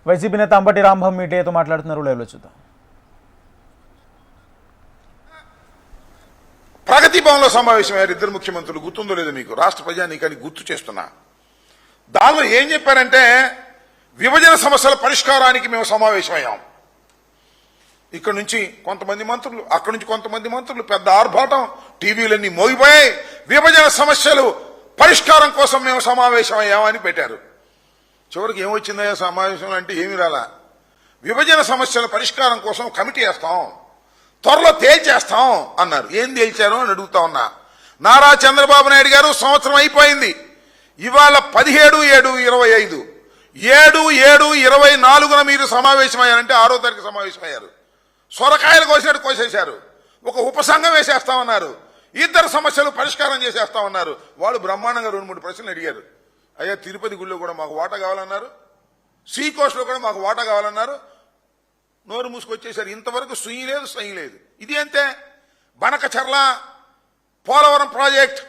YCP నేత అంబటి రాంబాబు మీడియాతో మాట్లాడుతున్నారు. లైవ్లో చూద్దాం. ప్రగతి భవన్లో సమావేశమయ్యారు ఇద్దరు ముఖ్యమంత్రులు. గుర్తుందో లేదో మీకు? రాష్ట్ర ప్రజానీకానికి గుర్తు చేస్తున్నా. దానిలో ఏం చెప్పారంటే, విభజన సమస్యల పరిష్కారానికి మేము సమావేశమయ్యాం. ఇక్కడ నుంచి కొంతమంది మంత్రులు, అక్కడి నుంచి కొంతమంది మంత్రులు, పెద్ద ఆర్భాటం, టీవీలన్నీ మోగిపోయాయి. విభజన సమస్యలు పరిష్కారం కోసం మేము సమావేశమయ్యామని పెట్టారు. చివరికి ఏమొచ్చిందయ్యా సమావేశంలో అంటే ఏమి రాలా. విభజన సమస్యల పరిష్కారం కోసం కమిటీ వేస్తాం, త్వరలో తేల్చేస్తాం అన్నారు. ఏం తేల్చారు అని అడుగుతా ఉన్నా. నారా చంద్రబాబు నాయుడు గారు సంవత్సరం అయిపోయింది. ఇవాళ 17/7/25 7/7/24 మీరు సమావేశమయ్యారంటే 6వ తారీఖు సమావేశమయ్యారు. సొరకాయలు కోసినట్టు కోసేశారు. ఒక ఉపసంఘం వేసేస్తామన్నారు. ఇద్దరు సమస్యలు పరిష్కారం చేసేస్తామన్నారు. వాళ్ళు బ్రహ్మాండంగా 2-3 ప్రశ్నలు అడిగారు. అయ్యా, తిరుపతి గుళ్ళో కూడా మాకు వాటా కావాలన్నారు, సీ కోస్ట్ లో కూడా మాకు వాటా కావాలన్నారు. నోరు మూసుకొచ్చేశారు. ఇంతవరకు సుయ్యి లేదు, సయ్యి లేదు. ఇది అంతే. బనకచర్ల పోలవరం ప్రాజెక్ట్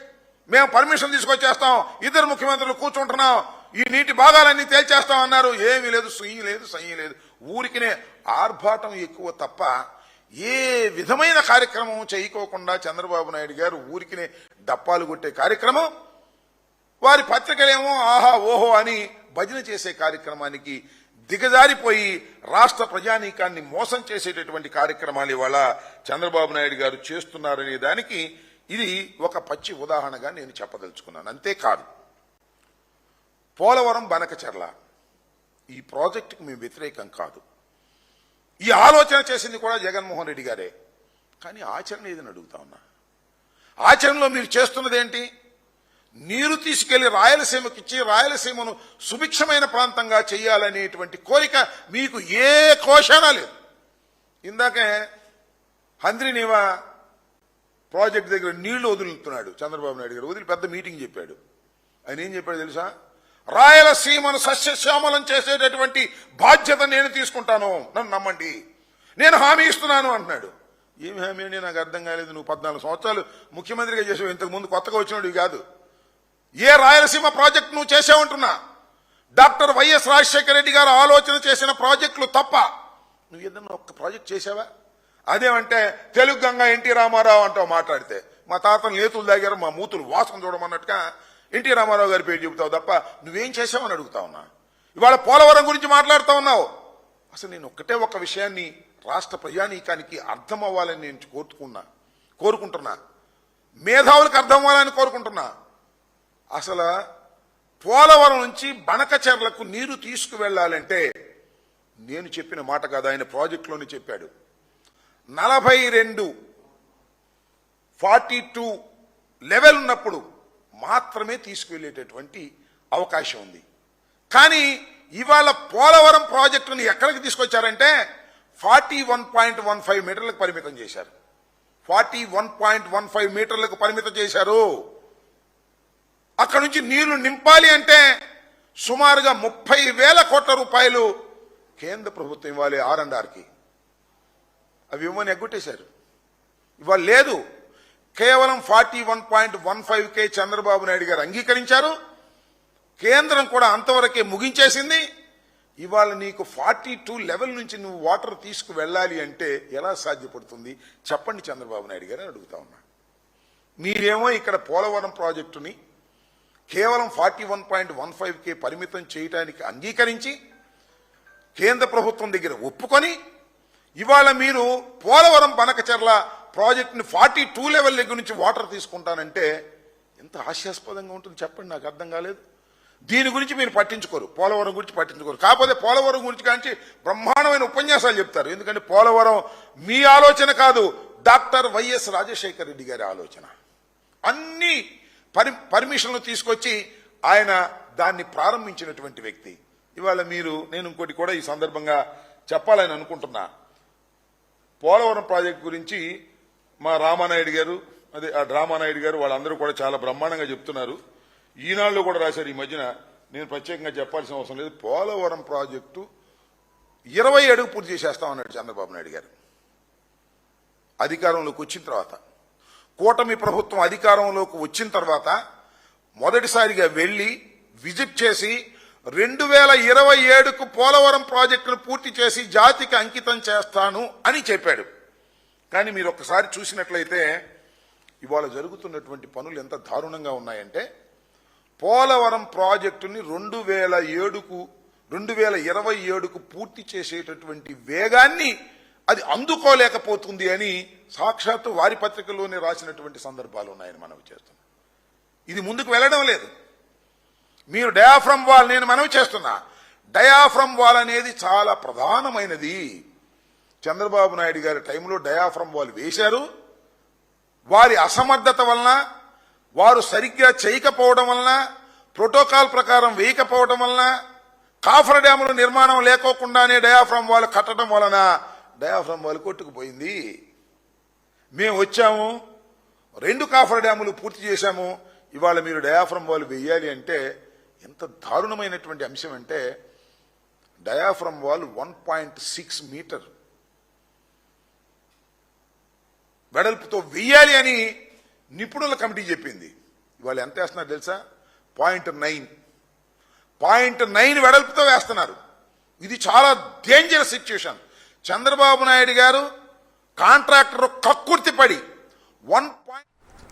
మేము పర్మిషన్ తీసుకొచ్చేస్తాం, ఇద్దరు ముఖ్యమంత్రులు కూర్చుంటున్నాం, ఈ నీటి భాగాలన్నీ తేల్చేస్తాం అన్నారు. ఏమీ లేదు, సుయ్యి లేదు, సయ్యి లేదు. ఊరికినే ఆర్భాటం ఎక్కువ తప్ప ఏ విధమైన కార్యక్రమం చేయకోకుండా చంద్రబాబు నాయుడు గారు ఊరికినే డప్పాలు కొట్టే కార్యక్రమం, వారి పత్రికలేమో ఆహా ఓహో అని భజన చేసే కార్యక్రమానికి దిగజారిపోయి రాష్ట్ర ప్రజానీకాన్ని మోసం చేసేటటువంటి కార్యక్రమాలు ఇవాళ చంద్రబాబు నాయుడు గారు చేస్తున్నారనే దానికి ఇది ఒక పచ్చి ఉదాహరణగా నేను చెప్పదలుచుకున్నాను. అంతేకాదు, పోలవరం బనకచర్ల ఈ ప్రాజెక్టుకు మేము వ్యతిరేకం కాదు. ఈ ఆలోచన చేసింది కూడా జగన్మోహన్ రెడ్డి గారే. కానీ ఆచరణ ఏదని అడుగుతా ఉన్నా. ఆచరణలో మీరు చేస్తున్నది ఏంటి? నీరు తీసుకెళ్లి రాయలసీమకి ఇచ్చి రాయలసీమను సుభిక్షమైన ప్రాంతంగా చేయాలనేటువంటి కోరిక మీకు ఏ కోశానా లేదు. ఇందాకే హంద్రీనీవా ప్రాజెక్ట్ దగ్గర నీళ్లు వదులుతున్నాడు చంద్రబాబు నాయుడు గారు. వదిలి పెద్ద మీటింగ్ చెప్పాడు. ఆయన ఏం చెప్పాడు తెలుసా? రాయలసీమను సస్యశ్యామలం చేసేటటువంటి బాధ్యత నేను తీసుకుంటాను, నన్ను నమ్మండి, నేను హామీ ఇస్తున్నాను అంటున్నాడు. ఏమి హామీ అండి? నాకు అర్థం కాలేదు. నువ్వు 14 సంవత్సరాలు ముఖ్యమంత్రిగా చేసావు, ఇంతకు ముందు కొత్తగా వచ్చినవి కాదు. ఏ రాయలసీమ ప్రాజెక్టు నువ్వు చేసావంటున్నా? డాక్టర్ వైఎస్ రాజశేఖర రెడ్డి గారు ఆలోచన చేసిన ప్రాజెక్టులు తప్ప నువ్వు ఏదన్నా ఒక్క ప్రాజెక్ట్ చేసావా? అదేమంటే తెలుగు గంగా ఎన్టీ రామారావు అంటావు. మాట్లాడితే మా తాతలు నేతులు దాగారు, మా మూతులు వాసన చూడమన్నట్టుగా ఎన్టీ రామారావు గారి పేరు చెబుతావు తప్ప నువ్వేం చేసావని అడుగుతా ఉన్నా. ఇవాళ పోలవరం గురించి మాట్లాడుతూ ఉన్నావు. అసలు నేను ఒక్కటే ఒక విషయాన్ని రాష్ట్ర ప్రజానీకానికి అర్థం అవ్వాలని నేను కోరుకుంటున్నా. మేధావులకు అర్థం అవ్వాలని కోరుకుంటున్నా. అసలు పోలవరం నుంచి బనకచెర్లకు నీరు తీసుకువెళ్లాలంటే నేను చెప్పిన మాట కాదు, ఆయన ప్రాజెక్టులోనే చెప్పాడు. 42 లెవెల్ ఉన్నప్పుడు మాత్రమే తీసుకువెళ్లేటటువంటి అవకాశం ఉంది. కానీ ఇవాళ పోలవరం ప్రాజెక్టును ఎక్కడికి తీసుకొచ్చారంటే 41.15 మీటర్లకు పరిమితం చేశారు. 41.15 మీటర్లకు పరిమితం చేశారు. అక్కడి నుంచి నీళ్లు నింపాలి అంటే సుమారుగా 30,000 కోట్ల రూపాయలు కేంద్ర ప్రభుత్వం ఇవ్వాలి R&Rకి. అవి ఇవ్వని ఎగ్గొట్టేశారు. ఇవాళ లేదు. కేవలం 41.15కే చంద్రబాబు నాయుడు గారు అంగీకరించారు. కేంద్రం కూడా అంతవరకే ముగించేసింది. ఇవాళ నీకు 42 లెవెల్ నుంచి నువ్వు వాటర్ తీసుకువెళ్ళాలి అంటే ఎలా సాధ్యపడుతుంది చెప్పండి చంద్రబాబు నాయుడు గారు అని అడుగుతా ఉన్నా. మీరేమో ఇక్కడ పోలవరం ప్రాజెక్టుని కేవలం 41.15కే పరిమితం చేయడానికి అంగీకరించి కేంద్ర ప్రభుత్వం దగ్గర ఒప్పుకొని ఇవాళ మీరు పోలవరం బనకచెర్ల ప్రాజెక్టుని 42 లెవెల్ దగ్గర నుంచి వాటర్ తీసుకుంటానంటే ఎంత హాస్యాస్పదంగా ఉంటుంది చెప్పండి. నాకు అర్థం కాలేదు. దీని గురించి మీరు పట్టించుకోరు, పోలవరం గురించి పట్టించుకోరు. కాకపోతే పోలవరం గురించి కానీ బ్రహ్మాండమైన ఉపన్యాసాలు చెప్తారు. ఎందుకంటే పోలవరం మీ ఆలోచన కాదు, డాక్టర్ వైఎస్ రాజశేఖర రెడ్డి గారి ఆలోచన. అన్ని పర్మిషన్లు తీసుకొచ్చి ఆయన దాన్ని ప్రారంభించినటువంటి వ్యక్తి. ఇవాళ నేను ఇంకోటి కూడా ఈ సందర్భంగా చెప్పాలని అనుకుంటున్నా. పోలవరం ప్రాజెక్ట్ గురించి మా రామానాయుడు గారు, ఆ రామానాయుడు గారు వాళ్ళందరూ కూడా చాలా బ్రహ్మాండంగా చెప్తున్నారు. ఈనాడులో కూడా రాశారు ఈ మధ్యన. నేను ప్రత్యేకంగా చెప్పాల్సిన అవసరం లేదు. పోలవరం ప్రాజెక్టు 20 అడుగు పూర్తి చేసేస్తామన్నాడు చంద్రబాబు నాయుడు గారు అధికారంలోకి వచ్చిన తర్వాత. కూటమి ప్రభుత్వం అధికారంలోకి వచ్చిన తర్వాత మొదటిసారిగా వెళ్లి విజిట్ చేసి 2027కు పోలవరం ప్రాజెక్టును పూర్తి చేసి జాతికి అంకితం చేస్తాను అని చెప్పాడు. కానీ మీరు ఒక్కసారి చూసినట్లయితే ఇవాళ జరుగుతున్నటువంటి పనులు ఎంత దారుణంగా ఉన్నాయంటే, పోలవరం ప్రాజెక్టుని 2027కు పూర్తి చేసేటటువంటి వేగాన్ని అది అందుకోలేకపోతుంది అని సాక్షాత్తు వారి పత్రికలోనే రాసినటువంటి సందర్భాలు ఉన్నాయని మనవి చేస్తున్నాం. ఇది ముందుకు వెళ్ళడం లేదు. మీరు డయాఫ్రమ్ వాల్, నేను మనవి చేస్తున్నా, డయాఫ్రమ్ వాల్ అనేది చాలా ప్రధానమైనది. చంద్రబాబు నాయుడు గారి టైంలో డయాఫ్రమ్ వాల్ వేశారు. వారి అసమర్థత వలన, వారు సరిగ్గా చేయకపోవడం వలన, ప్రోటోకాల్ ప్రకారం వేయకపోవడం వలన, కాఫర్ డ్యాముల నిర్మాణం లేకోకుండానే డయాఫ్రమ్ వాల్ కట్టడం వలన డయాఫ్రమ్ వాల్ కొట్టుకుపోయింది. మేము వచ్చాము, 2 కాఫర్ డ్యాములు పూర్తి చేశాము. ఇవాళ మీరు డయాఫ్రమ్ వాల్ వేయాలి అంటే ఎంత దారుణమైనటువంటి అంశం అంటే, డయాఫ్రమ్ వాల్ 1.6 మీటర్ వెడల్పుతో వెయ్యాలి అని నిపుణుల కమిటీ చెప్పింది. ఇవాళ ఎంత వేస్తున్నారు తెలుసా? 0.9 వెడల్పుతో వేస్తున్నారు. ఇది చాలా డేంజరస్ సిచ్యుయేషన్. చంద్రబాబు నాయుడు గారు కాంట్రాక్టర్ కక్కుర్తి పడి 1.